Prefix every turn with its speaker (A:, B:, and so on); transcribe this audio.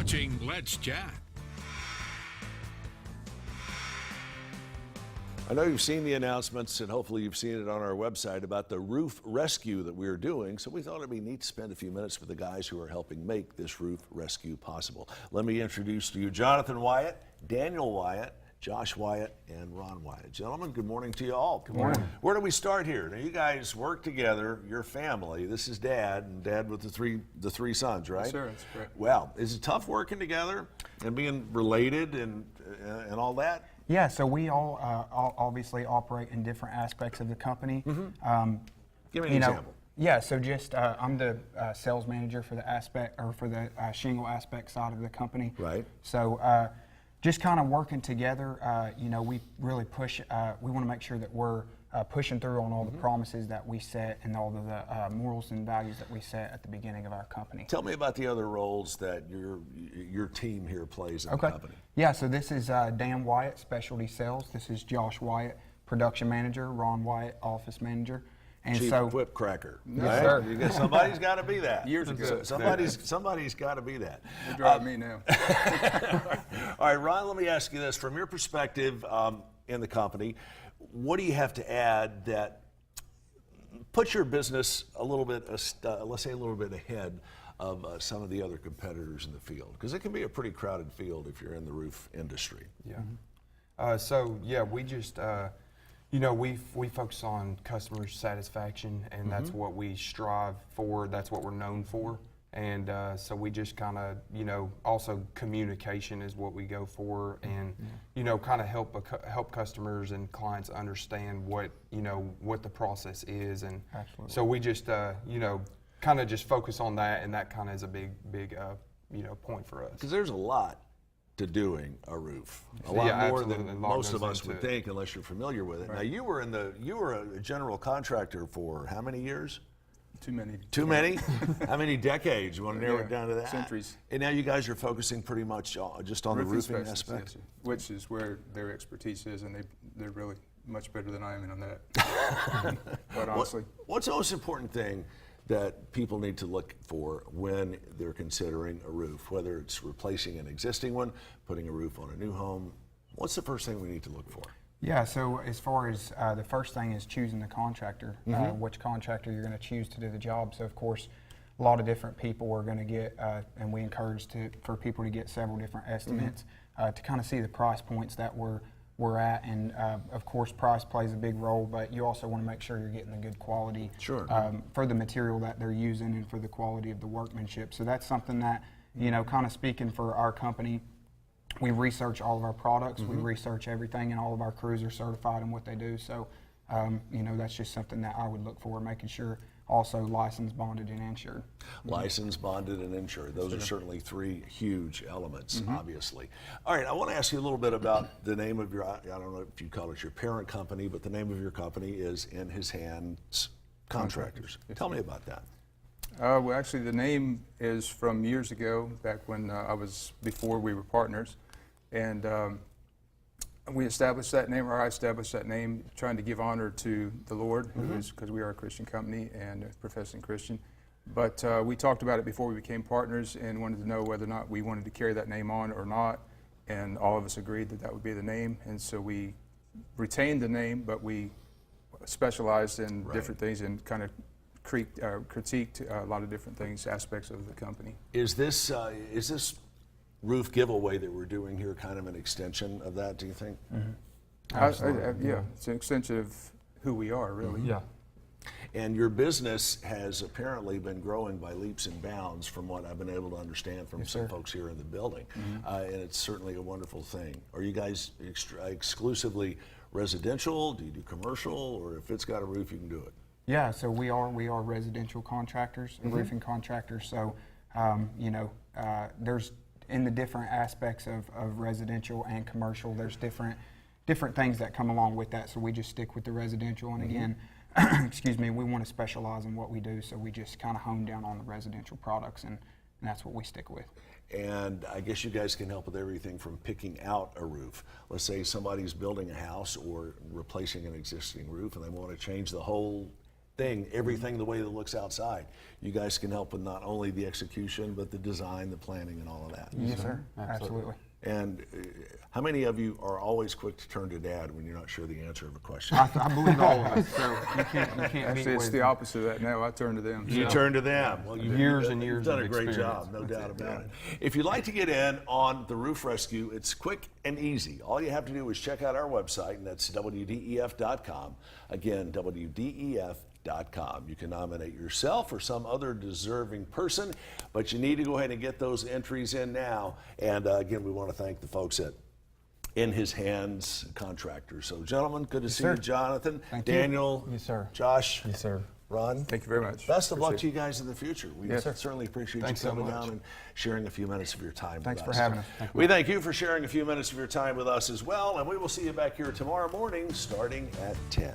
A: watching Let's Chat.
B: I know you've seen the announcements, and hopefully you've seen it on our website about the roof rescue that we're doing, so we thought it'd be neat to spend a few minutes with the guys who are helping make this roof rescue possible. Let me introduce to you Jonathan Wyatt, Daniel Wyatt, Josh Wyatt, and Ron Wyatt. Gentlemen, good morning to you all.
C: Good morning.
B: Where do we start here? Now, you guys work together, your family. This is Dad, and Dad with the three sons, right?
C: Yes, sir, that's correct.
B: Well, is it tough working together and being related and all that?
D: Yeah, so we all obviously operate in different aspects of the company.
B: Give me an example.
D: Yeah, so just I'm the sales manager for the shingle aspect side of the company.
B: Right.
D: So just kind of working together, we really push. We want to make sure that we're pushing through on all the promises that we set and all of the morals and values that we set at the beginning of our company.
B: Tell me about the other roles that your team here plays in the company.
D: Yeah, so this is Dan Wyatt, Specialty Sales. This is Josh Wyatt, Production Manager. Ron Wyatt, Office Manager. And
B: Chief
D: so,
B: whip cracker.
D: Yes, sir.
B: Somebody's got to be that.
C: Years ago.
B: Somebody's got to be that.
C: You drive me now.
B: All right, Ron, let me ask you this. From your perspective in the company, what do you have to add that puts your business a little bit, let's say a little bit ahead of some of the other competitors in the field? Because it can be a pretty crowded field if you're in the roof industry.
E: Yeah. We just, we focus on customer satisfaction, and that's what we strive for. That's what we're known for. And so we just kind of, also communication is what we go for, and kind of help customers and clients understand what the process is, and
D: Absolutely.
E: so we just kind of just focus on that, and that kind of is a big point for us.
B: Because there's a lot to doing a roof, a lot
E: Yeah,
B: more
E: absolutely. A
B: than
E: lot
B: most of
E: goes
B: us
E: into
B: would
E: it.
B: think, unless you're familiar with it.
C: Right.
B: Now, you were a general contractor for how many years?
C: Too many.
B: Too many? How many decades? You want to narrow it
C: Yeah,
B: down to that?
C: centuries.
B: And now you guys are focusing pretty much just on the roofing aspect?
C: Yes, which is where their expertise is, and they're really much better than I am on that. Quite honestly.
B: What's the most important thing that people need to look for when they're considering a roof, whether it's replacing an existing one, putting a roof on a new home? What's the first thing we need to look for?
D: Yeah, so as far as the first thing is choosing the contractor, which contractor you're going to choose to do the job. So of course, a lot of different people are going to get, and we encourage for people to get several different estimates to kind of see the price points that we're at, and of course price plays a big role, but you also want to make sure you're getting the good quality for the material that they're using and for the quality of the workmanship. So that's something that, kind of speaking for our company, we research all of our products, we research everything, and all of our crews are certified in what they do. So, that's just something that I would look for, making sure also licensed, bonded, and insured.
B: Licensed, bonded, and insured. Those are certainly three huge elements, obviously. All right, I want to ask you a little bit about the name of I don't know if you call it your parent company, but the name of your company is In His Hands Contractors. Tell me about that.
C: Well, actually, the name is from years ago, back when before we were partners, and we established that name, or I established that name, trying to give honor to the Lord, because we are a Christian company and a professing Christian. But we talked about it before we became partners and wanted to know whether or not we wanted to carry that name on or not, and all of us agreed that that would be the name, and so we retained the name, but we specialized in different things and kind of critiqued a lot of different things, aspects of the company.
B: Is this roof giveaway that we're doing here kind of an extension of that, do you think?
C: Yeah, it's an extension of who we are, really.
E: Yeah.
B: And your business has apparently been growing by leaps and bounds from what I've been able to understand from some folks here in the building. And it's certainly a wonderful thing. Are you guys exclusively residential? Do you do commercial? Or if it's got a roof, you can do it?
D: Yeah, so we are residential contractors, roofing contractors. So, there's in the different aspects of residential and commercial, there's different things that come along with that. So we just stick with the residential. And again, excuse me, we want to specialize in what we do. So we just kind of hone down on the residential products, and that's what we stick with.
B: And I guess you guys can help with everything from picking out a roof. Let's say somebody's building a house or replacing an existing roof and they want to change the whole thing, everything the way that it looks outside. You guys can help with not only the execution, but the design, the planning, and all of that.
D: Yes, sir. Absolutely.
B: And how many of you are always quick to turn to Dad when you're not sure the answer of a question?
D: I believe all of us. So you can't meet
C: Actually, it's
D: with
C: the opposite of that now. I turn to them.
B: You turn to them. Well,
E: Years and years
B: You've done
E: of
B: a great
E: experience.
B: job, no doubt about it. If you'd like to get in on the roof rescue, it's quick and easy. All you have to do is check out our website, and that's WDEF.com. Again, WDEF.com. You can nominate yourself or some other deserving person, but you need to go ahead and get those entries in now. And again, we want to thank the folks at In His Hands Contractors. So, gentlemen, good to see
D: sir.
B: you, Jonathan,
D: Thank you.
B: Daniel,
D: Yes, sir.
B: Josh,
D: Yes, sir.
B: Ron.
C: Thank you very much.
B: Best of luck to
C: Appreciate
B: you guys in the future. We
C: Yes, sir.
B: certainly appreciate
E: Thanks
B: you
E: so
B: coming
E: much.
B: down and sharing a few minutes of your time
D: Thanks
B: with
D: for
B: us.
D: having us.
B: We thank you for sharing a few minutes of your time with us as well, and we will see you back here tomorrow morning starting at 10.